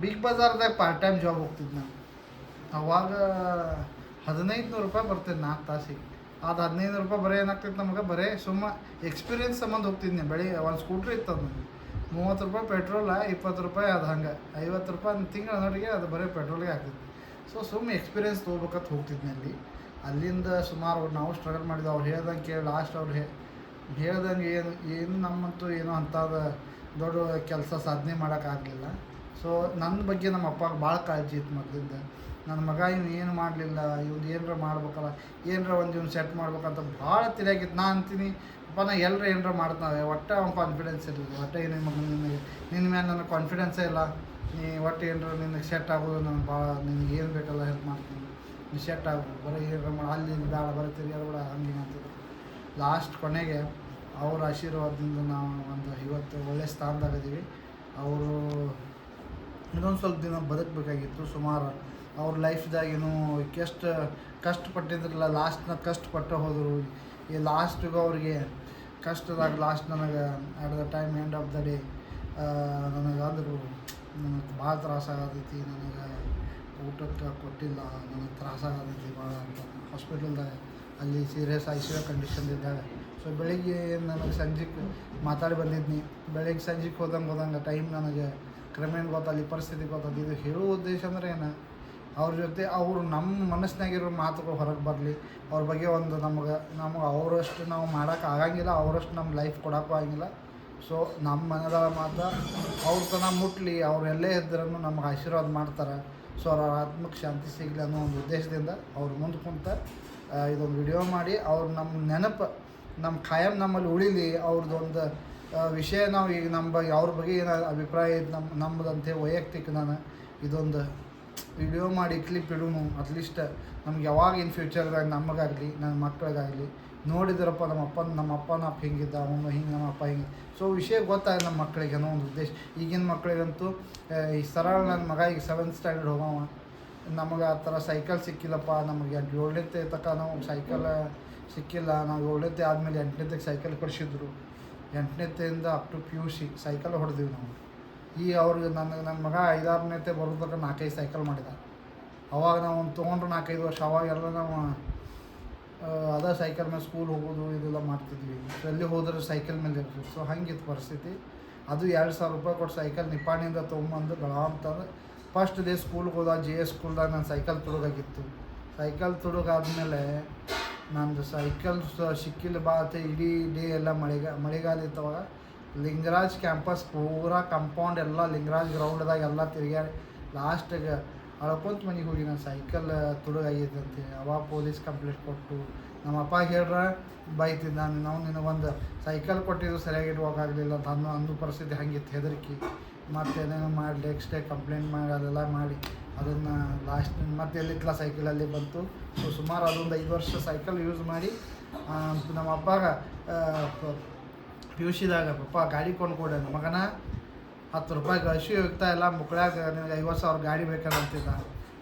ಬಿಗ್ ಬಜಾರ್ದಾಗ ಪಾರ್ಟ್ ಟೈಮ್ ಜಾಬ್ ಹೋಗ್ತಿದ್ದೆ ನಾನು ಅವಾಗ ₹1,500 ಬರ್ತಿದ್ದು 4 ತಾಸಿಗೆ ಅದು ₹1,500 ಬರೀ ಏನಾಗ್ತಿತ್ತು ನಮಗೆ ಬರೀ ಎಕ್ಸ್ಪೀರಿಯನ್ಸ್ ಸಂಬಂಧ ಹೋಗ್ತಿದ್ನಿ ಬೆಳಿಗ್ಗೆ ಒಂದು ಸ್ಕೂಟ್ರ್ ಇತ್ತು ಅದು ₹30 ಪೆಟ್ರೋಲ ₹20 ಅದು ಹಂಗೆ ₹50 ತಿಂಗಳ ನೋಡಿಗೆ ಅದು ಬರೀ ಪೆಟ್ರೋಲಿಗೆ ಆಗ್ತಿತ್ತು ಸೊ ಎಕ್ಸ್ಪೀರಿಯನ್ಸ್ ತೊಗೋಬೇಕಂತ ಹೋಗ್ತಿದ್ನಿ ಅಲ್ಲಿಂದ ಸುಮಾರು ನಾವು ಸ್ಟ್ರಗಲ್ ಮಾಡಿದ್ವಿ ಅವ್ರು ಹೇಳ್ದಂಗೆ ಕೇಳಿ ಲಾಸ್ಟ್ ಅವ್ರು ಹೇಳ್ದಂಗೆ ಏನು ನಮ್ಮಂತೂ ಏನೋ ಅಂಥದ್ದು ದೊಡ್ಡ ಕೆಲಸ ಸಾಧನೆ ಮಾಡೋಕ್ಕಾಗಲಿಲ್ಲ ಸೊ ನನ್ನ ಬಗ್ಗೆ ನಮ್ಮ ಅಪ್ಪಗೆ ಭಾಳ ಕಾಳಜಿ ಇತ್ತು ಮೊದಲಿಂದ ನನ್ನ ಮಗ ಇವ್ನು ಏನು ಮಾಡಲಿಲ್ಲ ಇವ್ನು ಏನರ ಮಾಡ್ಬೇಕಲ್ಲ ಏನರ ಒಂದು ಇವ್ನು ಸೆಟ್ ಮಾಡ್ಬೇಕಂತ ಭಾಳ ತಿಳಿಯಾಗಿತ್ತು ನಾ ಅಂತೀನಿ ಅಪ್ಪ ನಾ ಎಲ್ಲರ ಏನರ ಮಾಡ್ತಾವೆ ಒಟ್ಟು ಅವ್ನು ಕಾನ್ಫಿಡೆನ್ಸ್ ಇರಲಿಲ್ಲ ಒಟ್ಟು ಏನೇ ಮಗ ನಿನ್ನ ಮೇಲೆ ನನಗೆ ಕಾನ್ಫಿಡೆನ್ಸೇ ಇಲ್ಲ ನೀ ಒಟ್ಟು ಏನರ ನಿನಗೆ ಸೆಟ್ ಆಗೋದು ನನಗೆ ಭಾಳ ನಿನಗೆ ಏನು ಬೇಕಲ್ಲ ಹೆಲ್ಪ್ ಮಾಡ್ತೀನಿ ನೀ ಸೆಟ್ ಆಗ್ಬೋದು ಬರೀ ಏನರ ಮಾಡಿ ಅಲ್ಲಿ ಬೇಡ ಬರೀ ತಿರ್ಗಾಡ್ಬೇಡ ಹಂಗೆ ಅಂತಿದ್ರು ಲಾಸ್ಟ್ ಕೊನೆಗೆ ಅವ್ರ ಆಶೀರ್ವಾದದಿಂದ ನಾವು ಒಂದು ಇವತ್ತು ಒಳ್ಳೆ ಸ್ಥಾನದಾಗಿದ್ದೀವಿ ಅವರು ಇನ್ನೊಂದು ಸ್ವಲ್ಪ ದಿನ ಬದುಕಬೇಕಾಗಿತ್ತು ಸುಮಾರು ಅವ್ರ ಲೈಫ್ದಾಗೇನು ಎಷ್ಟು ಕಷ್ಟಪಟ್ಟಿದ್ರಲ್ಲ ಲಾಸ್ಟ್ನಾಗ ಕಷ್ಟಪಟ್ಟು ಹೋದರು ಈ ಲಾಸ್ಟಿಗೆ ಅವ್ರಿಗೆ ಕಷ್ಟದಾಗ ಲಾಸ್ಟ್ ನನಗೆ at the time end of the day ನನಗೆ ಅಂದರು ನನಗೆ ಭಾಳ ತ್ರಾಸಾಗತೈತಿ ನನಗೆ ಊಟಕ್ಕೆ ಕೊಟ್ಟಿಲ್ಲ ನನಗೆ ತ್ರಾಸಾಗತೈತಿ ಭಾಳ ಅಂತ ಹಾಸ್ಪಿಟಲ್ದಾಗ ಅಲ್ಲಿ ಸೀರಿಯಸ್ ICU ಕಂಡೀಷನ್ ಇದ್ದಾಗ ಸೊ ಬೆಳಿಗ್ಗೆ ನನಗೆ ಸಂಜೆಗೆ ಮಾತಾಡಿ ಬಂದಿದ್ನಿ ಬೆಳಿಗ್ಗೆ ಸಂಜೆಗೆ ಹೋದಂಗೆ ಟೈಮ್ ನನಗೆ ಕ್ರಮೇಣ ಗೊತ್ತಲ್ಲಿ ಪರಿಸ್ಥಿತಿ ಗೊತ್ತದು ಇದು ಹೇಳೋ ಉದ್ದೇಶ ಅಂದ್ರೆ ಏನು ಅವ್ರ ಜೊತೆ ಅವರು ನಮ್ಮ ಮನಸ್ಸಿನಾಗಿರೋ ಮಾತುಗಳು ಹೊರಗೆ ಬರಲಿ ಅವ್ರ ಬಗ್ಗೆ ಒಂದು ನಮಗೆ ಅವರಷ್ಟು ನಾವು ಮಾಡೋಕೆ ಆಗಂಗಿಲ್ಲ ಅವರಷ್ಟು ನಮ್ಮ ಲೈಫ್ ಕೊಡೋಕ್ಕೂ ಆಗಿಲ್ಲ ಸೊ ನಮ್ಮ ಮನದ ಮಾತು ಅವ್ರ ತನಕ ಮುಟ್ಲಿ ಅವರೆಲ್ಲೇ ಇದ್ರೂ ನಮಗೆ ಆಶೀರ್ವಾದ ಮಾಡ್ತಾರೆ ಸೊ ಅವ್ರ ಆತ್ಮಕ್ಕೆ ಶಾಂತಿ ಸಿಗಲಿ ಅನ್ನೋ ಒಂದು ಉದ್ದೇಶದಿಂದ ಅವ್ರ ಮುಂದೆ ಕುಂತ ಇದೊಂದು ವಿಡಿಯೋ ಮಾಡಿ ಅವ್ರು ನಮ್ಮ ನೆನಪು ನಮ್ಮ ಖಾಯಂ ನಮ್ಮಲ್ಲಿ ಉಳಿಲಿ ಅವ್ರದ್ದೊಂದು ವಿಷಯ ನಾವು ಈಗ ನಮ್ಮ ಬಗ್ಗೆ ಅವ್ರ ಬಗ್ಗೆ ಏನೋ ಅಭಿಪ್ರಾಯ ಇದು ನಮ್ಮದಂತೆ ವೈಯಕ್ತಿಕ ನಾನು ಇದೊಂದು ವಿಡಿಯೋ ಮಾಡಿ ಕ್ಲಿಪ್ ಇಡೋನು ಅಟ್ಲೀಸ್ಟ್ ನಮ್ಗೆ ಯಾವಾಗ ಇನ್ ಫ್ಯೂಚರ್ದಾಗ ನಮಗಾಗಲಿ ನನ್ನ ಮಕ್ಕಳಿಗಾಗಲಿ ನೋಡಿದ್ರಪ್ಪ ನಮ್ಮ ಅಪ್ಪನ ಹಿಂಗಿದ್ದ ಅವನು ಹಿಂಗೆ ನಮ್ಮ ಅಪ್ಪ ಹಿಂಗೆ ಸೊ ವಿಷಯ ಗೊತ್ತಾಗ ನಮ್ಮ ಮಕ್ಕಳಿಗೆ ಅನ್ನೋ ಒಂದು ಉದ್ದೇಶ ಈಗಿನ ಮಕ್ಕಳಿಗಂತೂ ಈ ಸರಳ ನನ್ನ ಮಗ ಈಗ 7th ಸ್ಟ್ಯಾಂಡರ್ಡ್ ಹೋಗವ ನಮಗೆ ಆ ಥರ ಸೈಕಲ್ ಸಿಕ್ಕಿಲ್ಲಪ್ಪ ನಮಗೆ 7ನೇ ತನಕ ನಾವು ಸೈಕಲ್ ಸಿಕ್ಕಿಲ್ಲ ನಾವು 7ನೇ ಆದಮೇಲೆ 8ನೇ ಸೈಕಲ್ ಕೊಡಿಸಿದ್ರು 8ನೇಯಿಂದ ಅಪ್ ಟು PUC ಸೈಕಲ್ ಹೊಡೆದಿವಿ ನಾವು ಈ ಅವ್ರಿಗೆ ನನ್ನ ಮಗ 5-6ನೇ ಬರೋದಕ್ಕೆ 4-5 ಸೈಕಲ್ ಮಾಡಿದ ಅವಾಗ ನಾವು ಒಂದು ತೊಗೊಂಡ್ರು 4-5 ವರ್ಷ ಅವಾಗೆಲ್ಲ ನಾವು ಅದೇ ಸೈಕಲ್ ಮೇಲೆ ಸ್ಕೂಲ್ ಹೋಗೋದು ಇದೆಲ್ಲ ಮಾಡ್ತಿದ್ವಿ ಸೊ ಎಲ್ಲಿ ಹೋದ್ರೆ ಸೈಕಲ್ ಮೇಲೆ ಇರ್ತೀವಿ ಸೊ ಹಂಗಿತ್ತು ಪರಿಸ್ಥಿತಿ ಅದು ₹2,000 ಕೊಟ್ಟು ಸೈಕಲ್ ನಿಪ್ಪಾಣಿಯಿಂದ ತೊಗೊಂಬಂದು ಅಂತಂದ್ರೆ ಫಸ್ಟ್ ಡೇ ಸ್ಕೂಲ್ಗೆ ಹೋದಾಗ JS ಸ್ಕೂಲ್ದಾಗ ನಾನು ಸೈಕಲ್ ತುಡುಗಾಗಿತ್ತು ಸೈಕಲ್ ತುಡುಗಾದ್ಮೇಲೆ ನಂದು ಸೈಕಲ್ ಸಿಕ್ಕಿಲ್ಲ ಬಾ ಅಂತ ಇಡೀ ಡೇ ಎಲ್ಲ ಮಳೆಗಾಲ ಇತ್ತವಾಗ ಲಿಂಗರಾಜ್ ಕ್ಯಾಂಪಸ್ ಪೂರಾ ಕಂಪೌಂಡ್ ಎಲ್ಲ ಲಿಂಗರಾಜ್ ಗ್ರೌಂಡ್ದಾಗ ಎಲ್ಲ ತಿರುಗ್ಯಾಡಿ ಲಾಸ್ಟಿಗೆ ಅಳ್ಕೊಂತ ಮನೆಗೆ ಹೋಗಿ ನಾನು ಸೈಕಲ್ ತುಡುಗಾಗೈತೆ ಅಂತೇಳಿ ಅವಾಗ ಪೊಲೀಸ್ ಕಂಪ್ಲೇಂಟ್ ಕೊಟ್ಟು ನಮ್ಮ ಅಪ್ಪ ಹೇಳ್ರ ಬೈತಿದ್ದ ನಾವು ನಿನಗೊಂದು ಸೈಕಲ್ ಕೊಟ್ಟಿದ್ದು ಸರಿಯಾಗಿ ಇಡುವಾಗಲಿಲ್ಲ ಅಂತ ಅಂದು ಪರಿಸ್ಥಿತಿ ಹಂಗಿತ್ತು ಹೆದರಿಕೆ ಮತ್ತು ಏನೇನೋ ಮಾಡಿ ನೆಕ್ಸ್ಟ್ ಡೇ ಕಂಪ್ಲೇಂಟ್ ಮಾಡಿ ಅದೆಲ್ಲ ಮಾಡಿ ಅದನ್ನು ಲಾಸ್ಟ್ ಮತ್ತೆ ಎಲ್ಲಿತ್ತಲ್ಲ ಸೈಕಲಲ್ಲಿ ಬಂತು. ಸೊ ಸುಮಾರು ಅದೊಂದು 5 ವರ್ಷ ಸೈಕಲ್ ಯೂಸ್ ಮಾಡಿ ನಮ್ಮ ಅಪ್ಪಾಗ ಪಿ ಯು ಸಿದಾಗ ಪಪ್ಪ ಗಾಡಿ ಕೊಂಡ್ಕೊಡೆ ಮಗನ 10 ರೂಪಾಯಿ ಗಳಿಸಿ ಹೋಗ್ತಾ ಇಲ್ಲ ಮುಕ್ಕಳಾಗ ನಿನಗೆ 50,000 ಗಾಡಿ ಬೇಕಂತಿದ್ದ.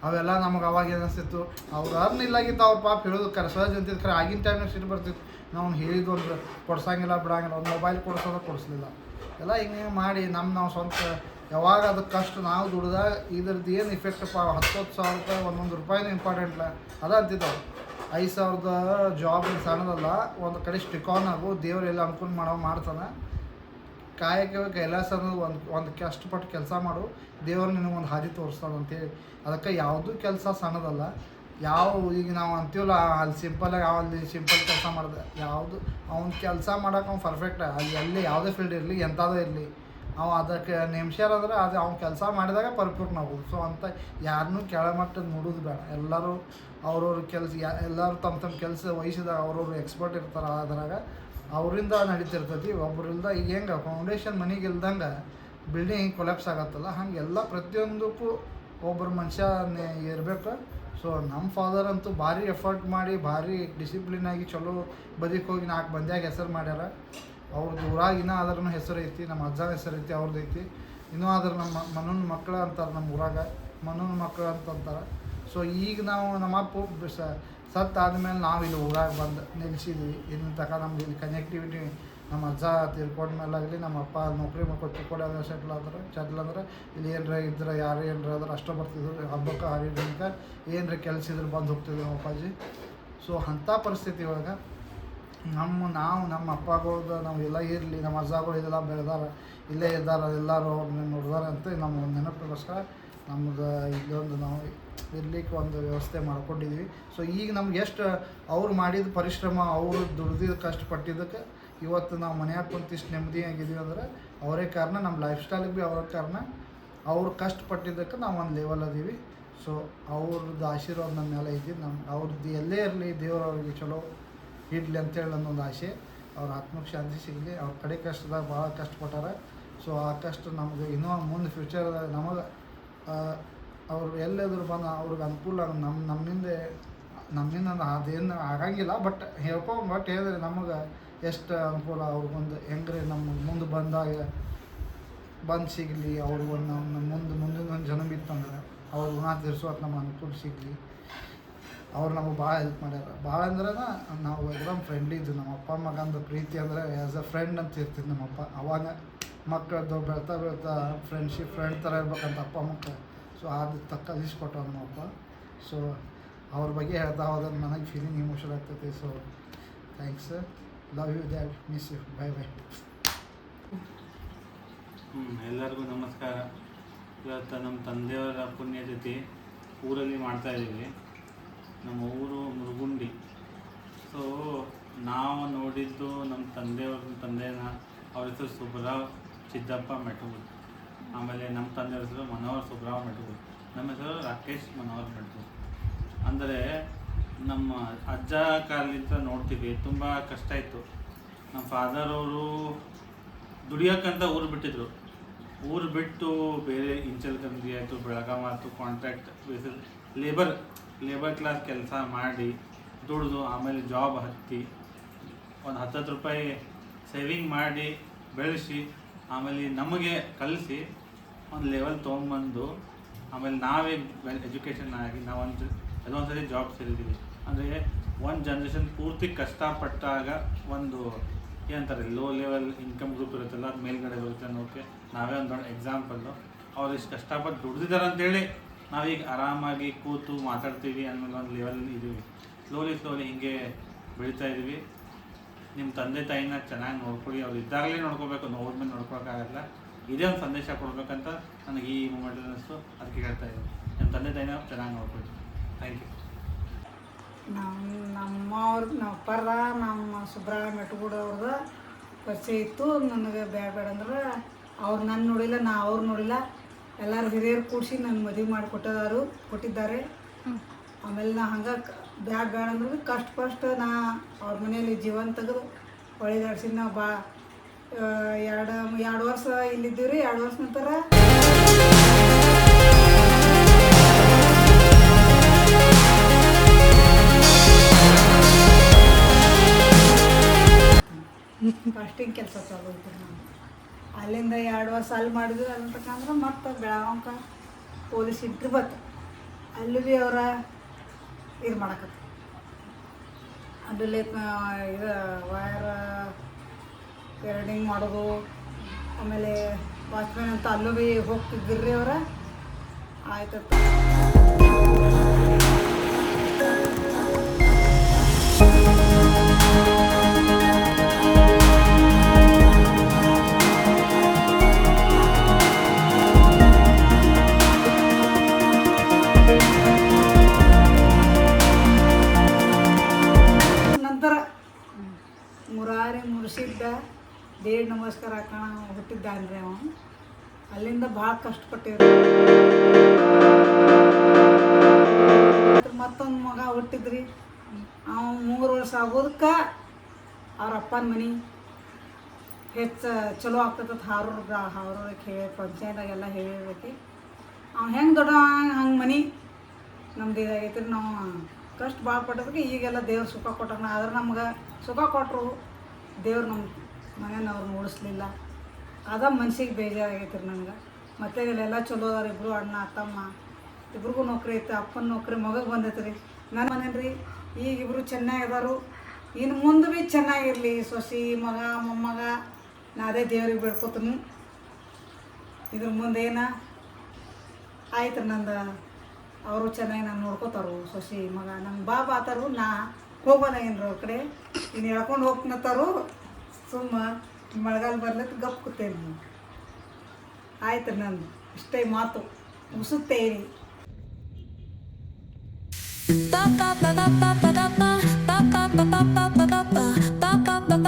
ಅವೆಲ್ಲ ನಮಗೆ ಅವಾಗ ಏನಿಸ್ತಿತ್ತು ಅವ್ರು ಅರ್ನ್ ಇಲ್ಲಾಗಿತ್ತು ಅವ್ರ ಪಾಪ ಹೇಳೋದು ಸಹಜ ಅಂತಿದ್ದು ಖರೆ ಆಗಿನ ಟೈಮ್ನಾಗ ಸಿಟ್ಟು ಬರ್ತಿತ್ತು. ನಾವು ಹೇಳಿದ್ದು ಒಂದು ಕೊಡ್ಸಂಗಿಲ್ಲ ಬಿಡಂಗಿಲ್ಲ, ಒಂದು ಮೊಬೈಲ್ ಕೊಡಿಸೋದು ಕೊಡಿಸ್ಲಿಲ್ಲ. ಎಲ್ಲ ಹಿಂಗೆ ಮಾಡಿ ನಾವು ಸ್ವಂತ ಯಾವಾಗ ಅದಕ್ಕೆ ಕಷ್ಟ ನಾವು ದುಡ್ದ ಇದ್ರದ್ದು ಏನು ಇಫೆಕ್ಟಪ್ಪ 10,000 ರೂಪಾಯಿ ಒಂದೊಂದು ರೂಪಾಯಿನೂ ಇಂಪಾರ್ಟೆಂಟ್ಲ ಅದ ಅಂತಿದ್ದವು. 5,000 ಜಾಬ್ ಸಣ್ಣದಲ್ಲ, ಒಂದು ಕಡೆ ಸ್ಟಿಕಾನ್ ಆಗು ದೇವರೆಲ್ಲ ಅನುಕೂಲ ಮಾಡ್ತಾನೆ. ಕಾಯಕ ಕೈಲಾಸ ಅನ್ನೋದು ಒಂದು ಕಷ್ಟಪಟ್ಟು ಕೆಲಸ ಮಾಡು, ದೇವರು ನಿನಗೆ ಒಂದು ಹಾದಿ ತೋರಿಸ್ತಾನೆ ಅಂತೇಳಿ. ಅದಕ್ಕೆ ಯಾವುದೂ ಕೆಲಸ ಸಣ್ಣದಲ್ಲ. ಈಗ ನಾವು ಅಂತೀವಲ್ಲ ಅಲ್ಲಿ ಸಿಂಪಲಾಗಿ ಅಲ್ಲಿ ಸಿಂಪಲ್ ಕೆಲಸ ಮಾಡಿದೆ ಯಾವುದು ಅವ್ನ ಕೆಲಸ ಮಾಡೋಕೆ ಅವ್ನು ಪರ್ಫೆಕ್ಟ್. ಅಲ್ಲಿ ಎಲ್ಲಿ ಯಾವುದೇ ಫೀಲ್ಡ್ ಇರಲಿ ಎಂಥದೇ ಇರಲಿ ಅವ ಅದಕ್ಕೆ ನೇಮ್ಸ್ಯಾರ ಅಂದ್ರೆ ಅದು ಅವ್ನು ಕೆಲಸ ಮಾಡಿದಾಗ ಪರಿಪೂರ್ಣ ಆಗೋದು. ಸೊ ಅಂತ ಯಾರನ್ನೂ ಕೆಳಮಟ್ಟದ ನೋಡೋದು ಬೇಡ. ಎಲ್ಲರೂ ಅವ್ರವ್ರ ಕೆಲಸ ಎಲ್ಲರೂ ತಮ್ಮ ಕೆಲಸ ವಹಿಸಿದಾಗ ಅವ್ರವ್ರು ಎಕ್ಸ್ಪರ್ಟ್ ಇರ್ತಾರೆ. ಅದ್ರಾಗ ಅವರಿಂದ ನಡೀತಿರ್ತೈತಿ. ಒಬ್ಬರಿಂದ ಈಗ ಹೆಂಗೆ ಫೌಂಡೇಶನ್ ಮನೆಗೆ ಇಲ್ದಂಗೆ ಬಿಲ್ಡಿಂಗ್ ಕೊಲ್ಯಾಪ್ಸ್ ಆಗತ್ತಲ್ಲ ಹಂಗೆ ಎಲ್ಲ ಪ್ರತಿಯೊಂದಕ್ಕೂ ಒಬ್ಬರು ಮನುಷ್ಯ ಇರಬೇಕು. ಸೊ ನಮ್ಮ ಫಾದರ್ ಅಂತೂ ಭಾರಿ ಎಫರ್ಟ್ ಮಾಡಿ ಭಾರಿ ಡಿಸಿಪ್ಲಿನಾಗಿ ಚಲೋ ಬದಿಗೆ ಹೋಗಿ 4 ಮಂದಿಯಾಗ ಹೆಸರು ಮಾಡ್ಯಾರ. ಅವ್ರದ್ದು ಊರಾಗಿನ ಆದ್ರೂ ಹೆಸರು ಐತಿ, ನಮ್ಮ ಅಜ್ಜನ ಹೆಸರು ಐತಿ, ಅವ್ರದ್ದು ಐತಿ. ಇನ್ನೂ ಆದ್ರೆ ನಮ್ಮ ಮನನ ಮಕ್ಕಳು ಅಂತಾರೆ, ನಮ್ಮ ಊರಾಗ ಮನನ ಮಕ್ಕಳು ಅಂತಂತಾರೆ. ಸೊ ಈಗ ನಾವು ನಮ್ಮ ಅಪ್ಪ ಸತ್ತಾದ್ಮೇಲೆ ನಾವು ಇಲ್ಲಿ ಊರಾಗ ಬಂದು ನಿಲ್ಲಿಸಿದ್ವಿ. ಇನ್ನು ತನಕ ನಮ್ದು ಇಲ್ಲಿ ಕನೆಕ್ಟಿವಿಟಿ ನಮ್ಮ ಅಜ್ಜ ತೀರ್ಕೊಂಡ್ಮೇಲಾಗಲಿ ನಮ್ಮ ಅಪ್ಪ ನೌಕರಿ ಮಾಡ್ಕೊಂಡು ತಿಳ್ಕೊಳ್ಳೋದು ಸೆಟ್ಲ್ ಅಂದ್ರೆ ಇಲ್ಲಿ ಏನರ ಇದ್ರೆ ಯಾರು ಏನರ ಆದ್ರೆ ಅಷ್ಟೇ ಬರ್ತಿದ್ರು. ಹಬ್ಬಕ್ಕೆ ಹರಿದಿನಕ್ಕೆ ಏನರ ಕೆಲಸ ಇದ್ರೆ ಬಂದು ಹೋಗ್ತಿದ್ರು ನಮ್ಮ ಅಪ್ಪಾಜಿ. ಸೊ ಅಂಥ ಪರಿಸ್ಥಿತಿ ಒಳಗೆ ನಮ್ಮ ಅಪ್ಪಗಳ್ದು ನಾವು ಎಲ್ಲ ಇರಲಿ, ನಮ್ಮ ಅಜ್ಜಗಳು ಇದೆಲ್ಲ ಬೆಳೆದಾರ, ಇಲ್ಲೇ ಇದ್ದಾರೆ, ಎಲ್ಲರೂ ಅವ್ರನ್ನ ನೋಡಿದಾರೆ ಅಂತ ನಮ್ಮ ಒಂದು ನೆನಪಿಗೋಸ್ಕರ ನಮ್ದು ಇಲ್ಲೊಂದು ನಾವು ಇರ್ಲಿಕ್ಕೆ ಒಂದು ವ್ಯವಸ್ಥೆ ಮಾಡ್ಕೊಂಡಿದ್ವಿ. ಸೊ ಈಗ ನಮ್ಗೆ ಎಷ್ಟು ಅವ್ರು ಮಾಡಿದ ಪರಿಶ್ರಮ, ಅವರು ದುಡ್ದಿದ್ದು ಕಷ್ಟಪಟ್ಟಿದ್ದಕ್ಕೆ ಇವತ್ತು ನಾವು ಮನ್ಯಾಗ ಕುಂತು ಇಷ್ಟು ನೆಮ್ಮದಿಯಾಗಿದ್ದೀವಿ ಅಂದ್ರೆ ಅವರೇ ಕಾರಣ. ನಮ್ಮ ಲೈಫ್ ಸ್ಟೈಲಿಗೆ ಭೀ ಅವರ ಕಾರಣ. ಅವ್ರು ಕಷ್ಟಪಟ್ಟಿದ್ದಕ್ಕೆ ನಾವು ಒಂದು ಲೆವೆಲ್ ಅದೀವಿ. ಸೊ ಅವ್ರದ್ದು ಆಶೀರ್ವಾದ ನಮ್ಮ ಮೇಲೆ ಐತಿ. ಅವ್ರದ್ದು ಎಲ್ಲೇ ಇರಲಿ ದೇವರು ಅವ್ರಿಗೆ ಚಲೋ ಇಡಲಿ ಅಂತೇಳಿ ನನ್ನೊಂದು ಆಸೆ. ಅವ್ರ ಆತ್ಮಕ್ಕೆ ಶಾಂತಿ ಸಿಗಲಿ. ಅವ್ರ ಕಡೆ ಕಷ್ಟದಾಗ ಭಾಳ ಕಷ್ಟಪಟ್ಟಾರೆ. ಸೊ ಆ ಕಷ್ಟ ನಮಗೆ ಇನ್ನೂ ಮುಂದೆ ಫ್ಯೂಚರ್ದಾಗ ನಮಗೆ ಅವ್ರು ಎಲ್ಲೆದ್ರು ಬಂದು ಅವ್ರಿಗೆ ಅನುಕೂಲ ನಮ್ಮಿಂದ ಅದೇನು ಆಗಂಗಿಲ್ಲ. ಬಟ್ ಹೇಳಿದ್ರೆ ನಮಗೆ ಎಷ್ಟು ಅನುಕೂಲ ಅವ್ರಿಗೊಂದು ಹೆಂಗ್ರಿ ನಮ್ಮ ಮುಂದೆ ಬಂದು ಸಿಗಲಿ. ಅವ್ರಿಗೊಂದು ನಮ್ಮ ಮುಂದಿನ ಜನ್ಮ ಇತ್ತಂದ್ರೆ ಅವ್ರ ಋಣ ತೀರ್ಸೋಕೆ ನಮ್ಗೆ ಅನುಕೂಲ ಸಿಗಲಿ. ಅವ್ರು ನಮಗೆ ಭಾಳ ಹೆಲ್ಪ್ ಮಾಡ್ಯಾರ. ಭಾಳ ಅಂದ್ರೆ ನಾವು ಎಕ್ದಮ್ ಫ್ರೆಂಡ್ಲಿ ಇದ್ವಿ. ನಮ್ಮ ಅಪ್ಪ ಮಗಂದು ಪ್ರೀತಿ ಅಂದರೆ ಆ್ಯಸ್ ಅ ಫ್ರೆಂಡ್ ಅಂತ ಇರ್ತಿದ್ದು ನಮ್ಮಪ್ಪ. ಅವಾಗ ಮಕ್ಕಳದ್ದು ಬೆಳ್ತಾ ಫ್ರೆಂಡ್ಶಿಪ್ ಫ್ರೆಂಡ್ ಥರ ಇರ್ಬೇಕಂತ ಅಪ್ಪ ಮಕ್ಕಳು. ಸೊ ಅದು ಕಲಿಸ್ಕೊಟ್ಟು ನಮ್ಮಪ್ಪ. ಸೊ ಅವ್ರ ಬಗ್ಗೆ ಹೇಳ್ತಾ ಹೋದ್ರೆ ನನಗೆ ಫೀಲಿಂಗ್ ಇಮೋಷನ್ ಆಗ್ತೈತಿ. So thanks, love you dad, miss you, bye bye. ಎಲ್ಲರಿಗೂ ನಮಸ್ಕಾರ. ಇವತ್ತು ನಮ್ಮ ತಂದೆಯವರ ಪುಣ್ಯತಿಥಿ ಊರಲ್ಲಿ ಮಾಡ್ತಾಯಿದ್ದೀವಿ. ನಮ್ಮ ಊರು ಮುರುಗುಂಡಿ. ಸೊ ನಾವು ನೋಡಿದ್ದು ನಮ್ಮ ತಂದೆನ ಅವ್ರ ಹೆಸರು ಸುಬ್ರಾವ್ ಸಿದ್ದಪ್ಪ ಮೆಟಗೂರು. ಆಮೇಲೆ ನಮ್ಮ ತಂದೆಯವ್ರ ಹೆಸರು ಮನೋಹರ್ ಸುಬ್ರಾವ್ ಮೆಟಗೂರು. ನಮ್ಮ ಹೆಸರು ರಾಕೇಶ್ ಮನೋಹರ್ ಮೆಟಗೂರು. ಅಂದರೆ ನಮ್ಮ ಅಜ್ಜ ಕಾಲದಿಂದ ನೋಡ್ತೀವಿ, ತುಂಬ ಕಷ್ಟ ಇತ್ತು. ನಮ್ಮ ಫಾದರ್ ಅವರು ದುಡಿಯೋಕ್ಕಂತ ಊರು ಬಿಟ್ಟಿದ್ರು. ಊರು ಬಿಟ್ಟು ಬೇರೆ ಇಂಚಲ್ಕಂದಿ ಆಯಿತು, ಬೆಳಗಾವಿ ಆಯಿತು, ಕಾಂಟ್ರಾಕ್ಟ್ ಬೇಸಿಸ್ ಲೇಬರ್ ಕ್ಲಾಸ್ ಕೆಲಸ ಮಾಡಿ ದುಡಿದು ಆಮೇಲೆ ಜಾಬ್ ಹತ್ತಿ ಒಂದು 10 ರೂಪಾಯಿ ಸೇವಿಂಗ್ ಮಾಡಿ ಬೆಳೆಸಿ ಆಮೇಲೆ ನಮಗೆ ಕಲಿಸಿ ಒಂದು ಲೆವೆಲ್ ತೊಗೊಂಬಂದು ಆಮೇಲೆ ನಾವೇ ಎಜುಕೇಷನ್ ಆಗಿ ನಾವು ಎಲ್ಲೊಂದು ಸರಿ ಜಾಬ್ ಸೇರಿದ್ದೀವಿ. ಅಂದರೆ ಒಂದು ಜನ್ರೇಷನ್ ಪೂರ್ತಿ ಕಷ್ಟಪಟ್ಟಾಗ ಒಂದು ಏನಂತಾರೆ ಲೋ ಲೆವೆಲ್ ಇನ್ಕಮ್ ಗ್ರೂಪ್ ಇರುತ್ತಲ್ಲ, ಅದು ಮೇಲ್ಗಡೆ ಬರುತ್ತೆ ಅನ್ನೋಕ್ಕೆ ನಾವೇ ಒಂದು ದೊಡ್ಡ ಎಕ್ಸಾಂಪಲ್ಲು. ಅವ್ರು ಇಷ್ಟು ಕಷ್ಟಪಟ್ಟು ದುಡ್ದಿದ್ದಾರೆ ಅಂತೇಳಿ ನಾವೀಗ ಆರಾಮಾಗಿ ಕೂತು ಮಾತಾಡ್ತೀವಿ ಆಮೇಲೆ ಒಂದು ಲೆವೆಲ್ ಇದ್ದೀವಿ. ಸ್ಲೋಲಿ ಹೀಗೆ ಬೆಳೀತಾ ಇದ್ದೀವಿ. ನಿಮ್ಮ ತಂದೆ ತಾಯಿನ ಚೆನ್ನಾಗಿ ನೋಡ್ಕೊಳ್ಳಿ. ಅವ್ರು ಇದ್ದಾಗಲೇ ನೋಡ್ಕೋಬೇಕು, ನೋಡಿದ್ಮೇಲೆ ನೋಡ್ಕೊಳಕ್ಕಾಗಲ್ಲ. ಇದೇ ಒಂದು ಸಂದೇಶ ಕೊಡಬೇಕಂತ ನನಗೆ ಈ ಮೂಮೆಂಟ್ ಅನ್ನಿಸ್ತು, ಅದಕ್ಕೆ ಹೇಳ್ತಾ ಇದ್ದೀನಿ. ನಿಮ್ಮ ತಂದೆ ತಾಯಿನ ಚೆನ್ನಾಗಿ ನೋಡ್ಕೊಳ್ಳಿ. Thank you. ನಮ್ಮ ಅಪ್ಪಾರ ನಮ್ಮ ಸುಬ್ರಾಯ ಮೆಟ್ಗೂಡ ಅವ್ರದ್ದು ಪರಿಚಯ ಇತ್ತು. ನನಗೆ ಬೇಡ ಅಂದ್ರೆ ಅವ್ರು ನನ್ನ ನೋಡಿಲ್ಲ, ನಾ ಅವ್ರು ನೋಡಿಲ್ಲ, ಎಲ್ಲರೂ ಹಿರಿಯರು ಕೂಡಿಸಿ ನನ್ನ ಮದುವೆ ಮಾಡಿ ಕೊಟ್ಟಿದ್ದಾರೆ. ಆಮೇಲೆ ನಾ ಹಂಗೆ ಬೇಡ ಅಂದ್ರೆ ಕಷ್ಟ ನಾ ಅವ್ರ ಮನೆಯಲ್ಲಿ ಜೀವನ ತೆಗೆದು ಒಳಗಾಡ್ಸಿ ನಾವು ಎರಡು ವರ್ಷ ಇಲ್ಲಿದ್ದೀವಿ ರೀ. 2 ವರ್ಷ ನಂತರ ಫಸ್ಟಿಂಗ್ ಕೆಲಸ ಚಾಲು ಐತಿ ನಾವು. ಅಲ್ಲಿಂದ 2 ವರ್ಷ ಅಲ್ಲಿ ಮಾಡಿದ್ವಿ. ಅಂತಕಂದ್ರೆ ಮತ್ತು ಬೆಳಗಾವ್ಕ ಪೊಲೀಸ್ ಇಂಟ್ರಿ ಬತ್ತು. ಅಲ್ಲಿ ಭೀ ಅವರ ಇದು ಮಾಡಕತ್ತ ಅಲ್ಲಿ ಇದು ವೈರ್ ವೆಲ್ಡಿಂಗ್ ಮಾಡೋದು. ಆಮೇಲೆ ವಾಚ್ಮ್ಯಾನ್ ಅಂತ ಅಲ್ಲೂ ಭೀ ಹೋಗ್ತಿದ್ದಿರ್ರಿ ಅವರ. ಆಯ್ತು ನಂತರ ಮುರ್ಸಿದ್ದ ದೇಡ್ ನಮಸ್ಕಾರ ಹಾಕೋಣ ಹುಟ್ಟಿದ್ದಾನ್ರಿ ಅವ. ಅಲ್ಲಿಂದ ಭಾಳ ಕಷ್ಟಪಟ್ಟಿವ್ರಿ. ಮತ್ತೊಂದು ಮಗ ಹುಟ್ಟಿದ್ರಿ. ಅವ 3 ವರ್ಷ ಆಗೋದಕ್ಕೆ ಅವ್ರ ಅಪ್ಪನ ಮನೆ ಹೆಚ್ಚು ಚಲೋ ಆಗ್ತದೆ. ಹಾರೂರಿಗೆ ಹೇಳಿ ಪಂಚಾಯತ್ದಾಗೆಲ್ಲ ಹೇಳಿರ್ಬೇಕು. ಅವ ಹೆಂಗೆ ದೊಡ್ಡ ಹಂಗೆ ಮನೆ ನಮ್ದು ಇದಾಗೈತಿ ರೀ. ನಾವು ಕಷ್ಟ ಭಾಳ ಪಟ್ಟದಕ್ಕೆ ಈಗೆಲ್ಲ ದೇವ್ರು ಸುಖ ಕೊಟ್ಟಾನ. ಆದ್ರೆ ನಮ್ಗೆ ಸುಖ ಕೊಟ್ಟರು ದೇವ್ರು ನಮ್ಮ ಮನೆಯವ್ರು ನೋಡಿಸ್ಲಿಲ್ಲ. ಅದ ಮನ್ಸಿಗೆ ಬೇಜಾರಾಗೈತಿ ರೀ ನನಗೆ. ಮತ್ತು ಇಲ್ಲೆಲ್ಲ ಚಲೋ ಅದಾರ. ಇಬ್ಬರು ಅಣ್ಣ ತಮ್ಮ ಇಬ್ರಿಗೂ ನೌಕರಿ ಐತೆ. ಅಪ್ಪನ ನೌಕರಿ ಮಗಗೆ ಬಂದೈತೆ ರೀ. ನನ್ನ ಮನೇಲಿ ರೀ ಈಗ ಇಬ್ಬರು ಚೆನ್ನಾಗಿದಾರು. ಇನ್ನು ಮುಂದೆ ಭೀ ಚೆನ್ನಾಗಿರಲಿ. ಸೊಸೆ ಮಗ ಮೊಮ್ಮಗ ನಾ ಅದೇ ದೇವ್ರಿಗೆ ಬೇಡ್ಕೊತೀನಿ. ಇದ್ರ ಮುಂದೆ ಆಯ್ತು ರೀ. ನಂದು ಅವರು ಚೆನ್ನಾಗಿ ನಾನು ನೋಡ್ಕೋತಾರು. ಸೊಸೆ ಮಗ ನಂಗೆ ಬಾಬಾ ಆತಾರು. ನಾ ಹೋಗೋಣ ಏನ್ರಿ ಅವ್ರ ಕಡೆ. ಇನ್ನು ಹೇಳ್ಕೊಂಡು ಹೋಗ್ನತ್ತಾರು. ಸುಮ್ಮ ಮಳೆಗಾಲ ಬರ್ಲತ್ತ ಗಪ್ ಕೂತೇನೆ. ಆಯ್ತು ರೀ. ನಂದು ಇಷ್ಟೇ ಮಾತು ಮುಗಿಸುತ್ತೇನೆ.